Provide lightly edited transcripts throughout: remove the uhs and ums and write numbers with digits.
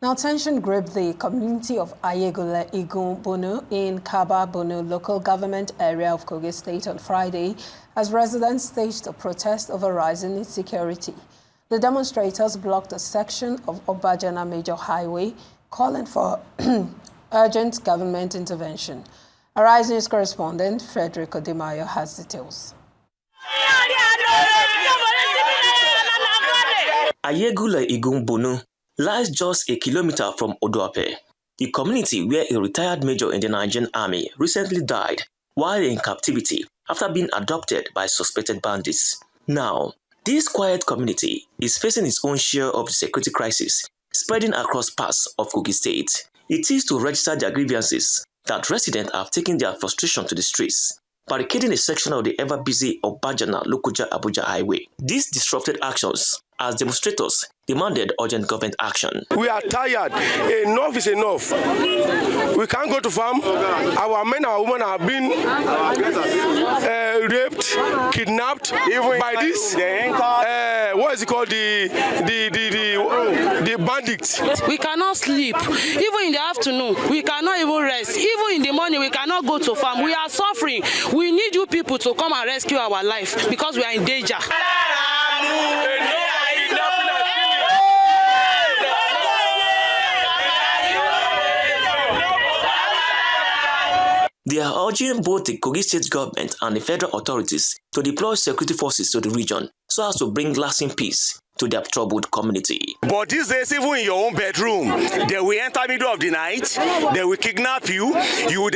Now, tension gripped the community of Ayegule Igun Bunu in Kaba Bunu local government area of Kogi State on Friday as residents staged a protest over rising insecurity. The demonstrators blocked a section of Obajana Major Highway, calling for urgent government intervention. Arise News correspondent Frederick Odimayo has details. Ayegule Igun Bunu lies just a kilometer from Odoape, the community where a retired major in the Nigerian army recently died while in captivity after being abducted by suspected bandits. Now, this quiet community is facing its own share of the security crisis spreading across parts of Kogi State. It is to register their grievances that residents have taken their frustration to the streets, barricading a section of the ever-busy Obajana-Lokoja-Abuja highway. These disrupted actions as demonstrators demanded urgent government action. We are tired. Enough is enough. We can't go to farm. Our men and women have been raped, kidnapped by this. What is it called? The bandits. We cannot sleep. Even in the afternoon, we cannot even rest. Even in the morning, we cannot go to farm. We are suffering. We need you people to come and rescue our life because we are in danger. They are urging both the Kogi State government and the federal authorities to deploy security forces to the region so as to bring lasting peace to their troubled community. But these days, even in your own bedroom, they will enter middle of the night, they will kidnap you, they will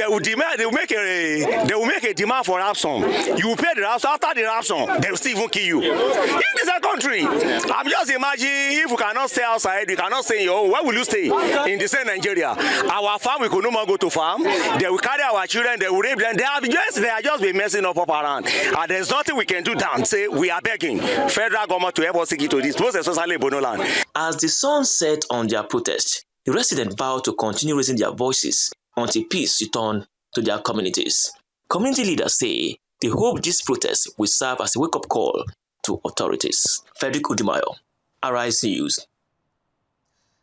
make a demand for ransom. You will pay the ransom. After the ransom, they will still even kill you. In this country, I'm just imagining if you cannot stay outside, you cannot stay in your home, where will you stay? In the same Nigeria. Our farm, we could no more go to farm. They will carry our children, they will rape them. They are just been messing up around. And there's nothing we can do than say we are begging federal government to help us take it to this. Most especially Bonoland. As the sun set on their protest, the residents vowed to continue raising their voices until peace returns to their communities. Community leaders say they hope this protest will serve as a wake-up call to authorities. Frederick Odimayo, Arise News.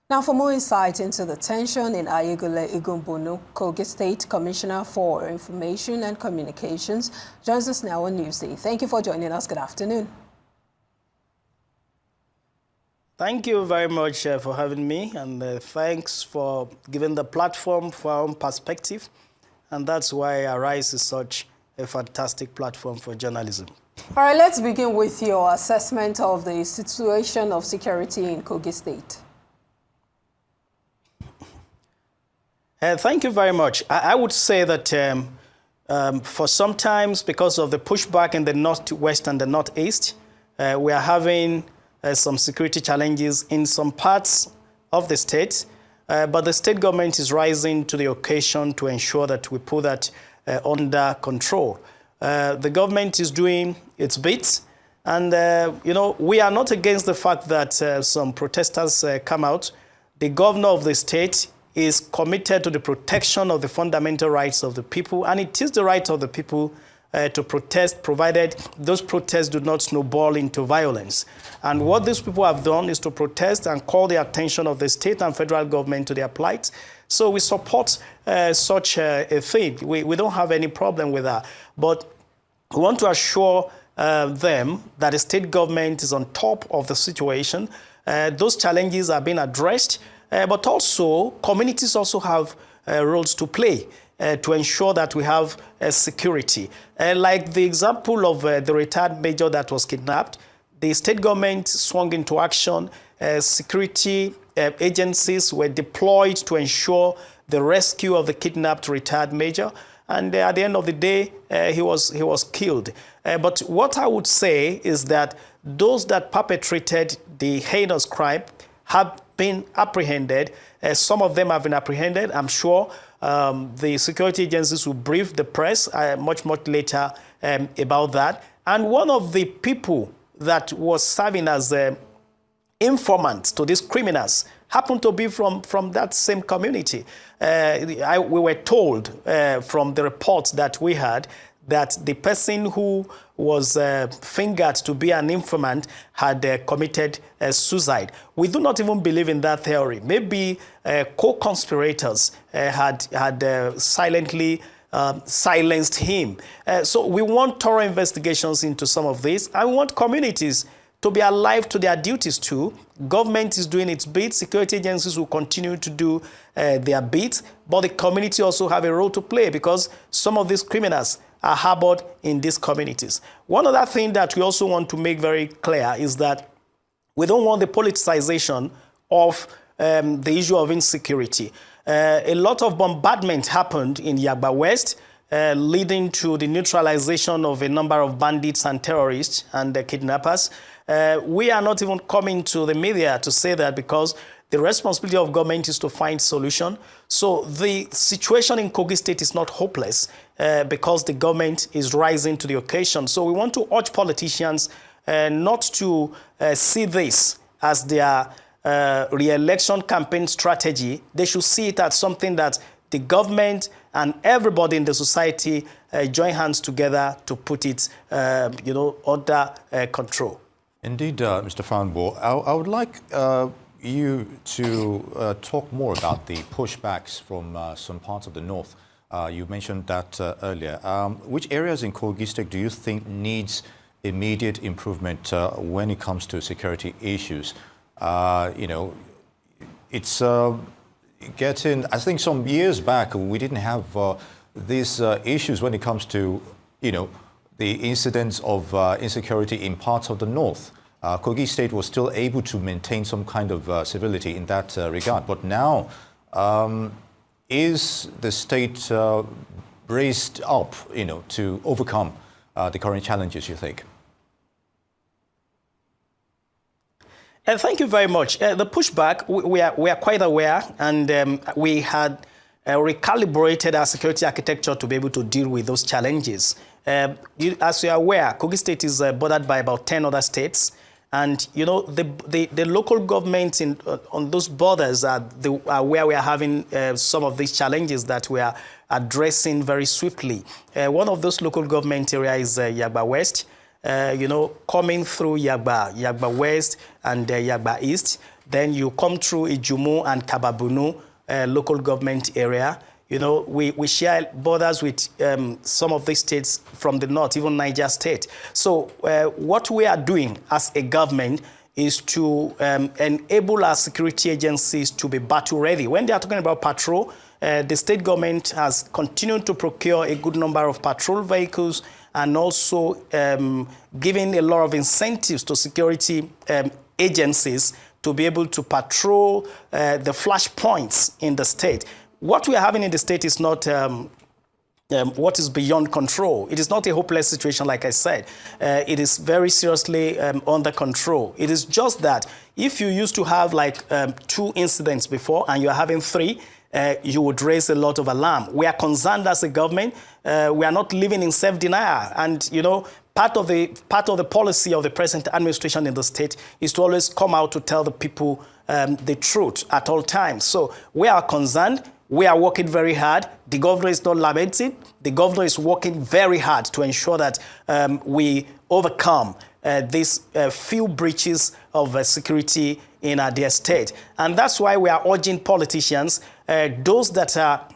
Now, for more insight into the tension in Ayegule Igun Bunu, Kogi State Commissioner for Information and Communications joins us now on Newsday. Thank you for joining us. Good afternoon. Thank you very much for having me, and thanks for giving the platform for our own perspective. And that's why Arise is such a fantastic platform for journalism. All right, let's begin with your assessment of the situation of security in Kogi State. Thank you very much. I would say that for sometimes, because of the pushback in the northwest and the northeast, we are having some security challenges in some parts of the state, but the state government is rising to the occasion to ensure that we put that under control. The government is doing its bit, and we are not against the fact that some protesters come out. The governor of the state is committed to the protection of the fundamental rights of the people, and it is the right of the people to protest, provided those protests do not snowball into violence. And what these people have done is to protest and call the attention of the state and federal government to their plight. So we support such a thing. We don't have any problem with that. But we want to assure them that the state government is on top of the situation. Those challenges are being addressed, but also communities also have roles to play to ensure that we have security. Like the example of the retired major that was kidnapped, the state government swung into action. Security agencies were deployed to ensure the rescue of the kidnapped retired major. And at the end of the day, he was killed. But what I would say is that those that perpetrated the heinous crime have been apprehended. Some of them have been apprehended. I'm sure the security agencies will brief the press much later about that. And one of the people that was serving as informants to these criminals happened to be from that same community. We were told from the reports that we had that the person who was fingered to be an informant had committed suicide. We do not even believe in that theory. Maybe co-conspirators had silently silenced him. So we want thorough investigations into some of this. And we want communities to be alive to their duties too. Government is doing its bit. Security agencies will continue to do their bit. But the community also have a role to play because some of these criminals are harbored in these communities. One other thing that we also want to make very clear is that we don't want the politicization of the issue of insecurity. A lot of bombardment happened in Yagba West, leading to the neutralization of a number of bandits and terrorists and kidnappers. We are not even coming to the media to say that because the responsibility of government is to find solution. So the situation in Kogi State is not hopeless because the government is rising to the occasion. So we want to urge politicians not to see this as their re-election campaign strategy. They should see it as something that the government and everybody in the society join hands together to put it, under control. Indeed, Mr. Fanwo, I would like you to talk more about the pushbacks from some parts of the north. You mentioned that earlier. Which areas in Kogi State do you think needs immediate improvement when it comes to security issues? It's getting, I think some years back, we didn't have these issues when it comes to, the incidents of insecurity in parts of the north. Kogi State was still able to maintain some kind of civility in that regard. But now, is the state raised up, to overcome the current challenges, you think? Thank you very much. The pushback, we are quite aware, and we had recalibrated our security architecture to be able to deal with those challenges. As you are aware, Kogi State is bordered by about 10 other states. And, the local governments on those borders are where we are having some of these challenges that we are addressing very swiftly. One of those local government areas is Yagba West. Coming through Yagba West and Yagba East. Then you come through Ijumu and Kababunu local government area. We share borders with some of these states from the north, even Niger State. So what we are doing as a government is to enable our security agencies to be battle ready. When they are talking about patrol, the state government has continued to procure a good number of patrol vehicles and also giving a lot of incentives to security agencies to be able to patrol the flash points in the state. What we are having in the state is not what is beyond control. It is not a hopeless situation, like I said. It is very seriously under control. It is just that if you used to have like 2 incidents before and you are having 3, you would raise a lot of alarm. We are concerned as a government. We are not living in self-denial. And, part of the policy of the present administration in the state is to always come out to tell the people the truth at all times. So we are concerned. We are working very hard. The governor is not lamenting. The governor is working very hard to ensure that we overcome these few breaches of security in our dear state. And that's why we are urging politicians, those that are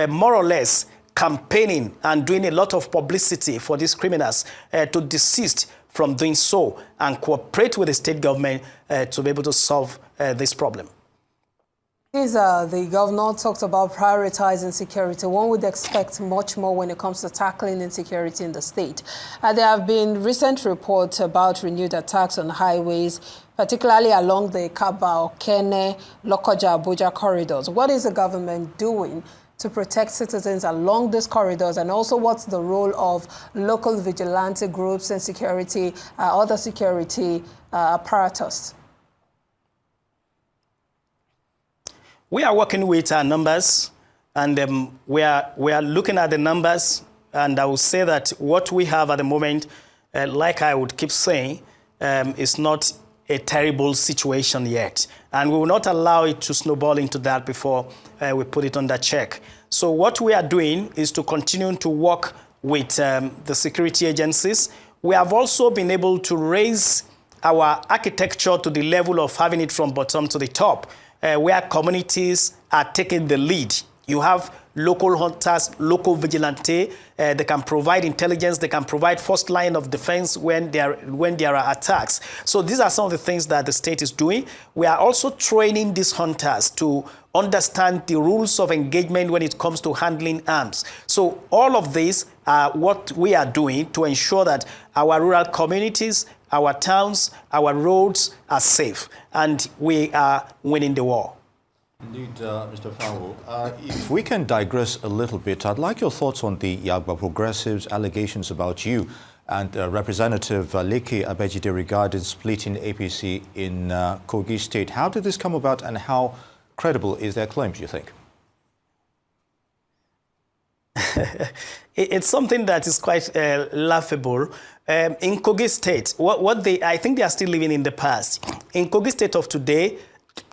more or less campaigning and doing a lot of publicity for these criminals, to desist from doing so and cooperate with the state government to be able to solve this problem. The governor talked about prioritizing security. One would expect much more when it comes to tackling insecurity in the state. There have been recent reports about renewed attacks on highways, particularly along the Kaba, Okene, Lokoja, Abuja corridors. What is the government doing to protect citizens along these corridors? And also, what's the role of local vigilante groups and security, other security apparatus? We are working with our numbers, and we are looking at the numbers, and I will say that what we have at the moment, like I would keep saying, is not a terrible situation yet. And we will not allow it to snowball into that before we put it under check. So what we are doing is to continue to work with the security agencies. We have also been able to raise our architecture to the level of having it from bottom to the top, where communities are taking the lead. You have local hunters, local vigilante. They can provide intelligence. They can provide first line of defense when there are attacks. So these are some of the things that the state is doing. We are also training these hunters to understand the rules of engagement when it comes to handling arms. So all of these are what we are doing to ensure that our rural communities, our towns, our roads are safe, and we are winning the war. Indeed, Mr. Fanwo. If we can digress a little bit, I'd like your thoughts on the Yagba Progressives' allegations about you and Representative Leke Abejide regarding splitting APC in Kogi State. How did this come about, and how credible is their claims, you think? It's something that is quite laughable. In Kogi State, I think they are still living in the past. In Kogi State of today,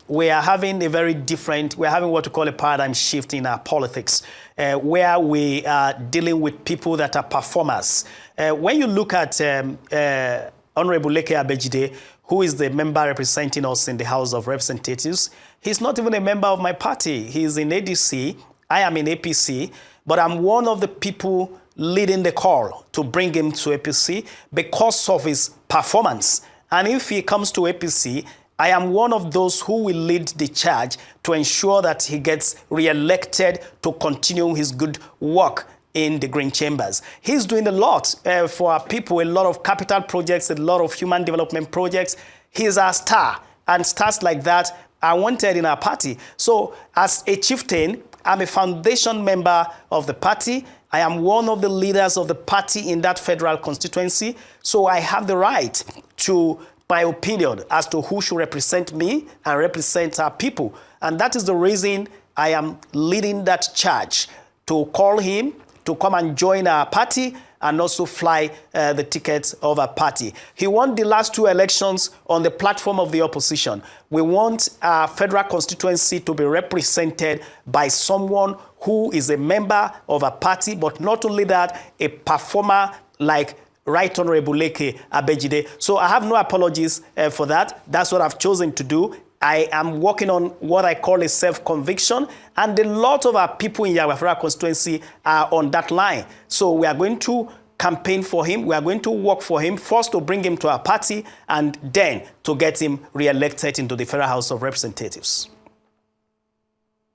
we are having we're having what we call a paradigm shift in our politics, where we are dealing with people that are performers. When you look at Honorable Leke Abejide, who is the member representing us in the House of Representatives, he's not even a member of my party. He's in ADC, I am in APC, but I'm one of the people leading the call to bring him to APC because of his performance. And if he comes to APC, I am one of those who will lead the charge to ensure that he gets re-elected to continue his good work in the Green Chambers. He's doing a lot for our people, a lot of capital projects, a lot of human development projects. He's our star, and stars like that are wanted in our party. So as a chieftain, I'm a foundation member of the party. I am one of the leaders of the party in that federal constituency. So I have the right to my opinion as to who should represent me and represent our people. And that is the reason I am leading that charge to call him to come and join our party and also fly the tickets of our party. He won the last two elections on the platform of the opposition. We want our federal constituency to be represented by someone who is a member of a party, but not only that, a performer like Right Honorable Leke Abejide. So I have no apologies for that. That's what I've chosen to do. I am working on what I call a self-conviction, and a lot of our people in Yagba constituency are on that line. So we are going to campaign for him. We are going to work for him, first to bring him to our party, and then to get him re-elected into the Federal House of Representatives.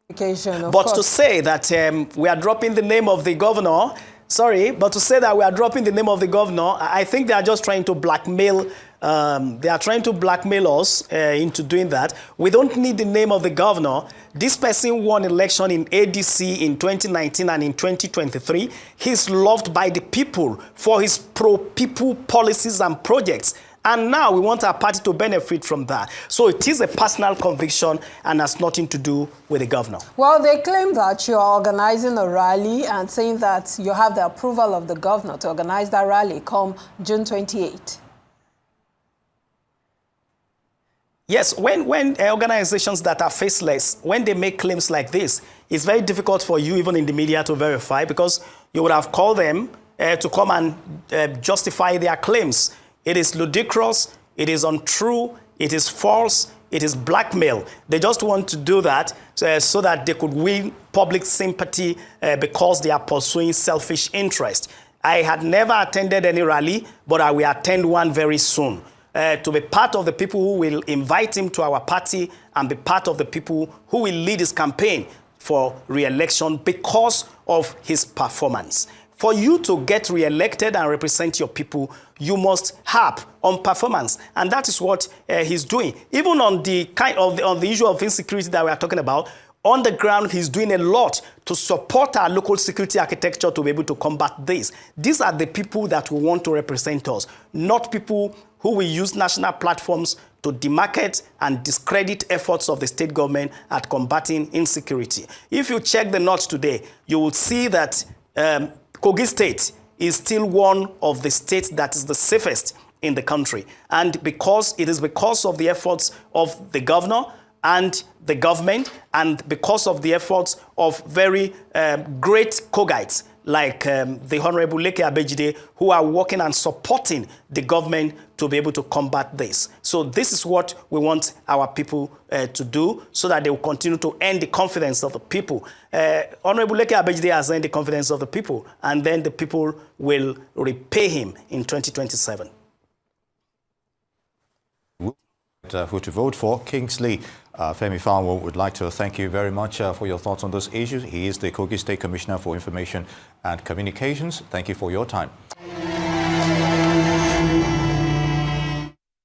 But to say that we are dropping the name of the governor, but to say that we are dropping the name of the governor, I think they are just trying to blackmail. They are trying to blackmail us into doing that. We don't need the name of the governor. This person won election in ADC in 2019 and in 2023. He's loved by the people for his pro-people policies and projects. And now we want our party to benefit from that. So it is a personal conviction and has nothing to do with the governor. Well, they claim that you are organizing a rally and saying that you have the approval of the governor to organize that rally come June 28. Yes, when organizations that are faceless, when they make claims like this, it's very difficult for you, even in the media, to verify, because you would have called them to come and justify their claims. It is ludicrous, it is untrue, it is false, it is blackmail. They just want to do that so that they could win public sympathy because they are pursuing selfish interest. I had never attended any rally, but I will attend one very soon. To be part of the people who will invite him to our party and be part of the people who will lead his campaign for re-election because of his performance. For you to get re-elected and represent your people, you must harp on performance, and that is what he's doing. Even on the on the issue of insecurity that we are talking about, on the ground, he's doing a lot to support our local security architecture to be able to combat this. These are the people that we want to represent us, not people who will use national platforms to demarket and discredit efforts of the state government at combating insecurity. If you check the North today, you will see that Kogi State is still one of the states that is the safest in the country. And it is because of the efforts of the governor and the government, and because of the efforts of very great Kogites like the Honorable Leke Abejide, who are working and supporting the government to be able to combat this. So this is what we want our people to do so that they will continue to earn the confidence of the people. Honorable Leke Abejide has earned the confidence of the people, and then the people will repay him in 2027. Who to vote for? Kingsley Femi Fanwo would like to thank you very much for your thoughts on this issue. He is the Kogi State Commissioner for Information and Communications. Thank you for your time.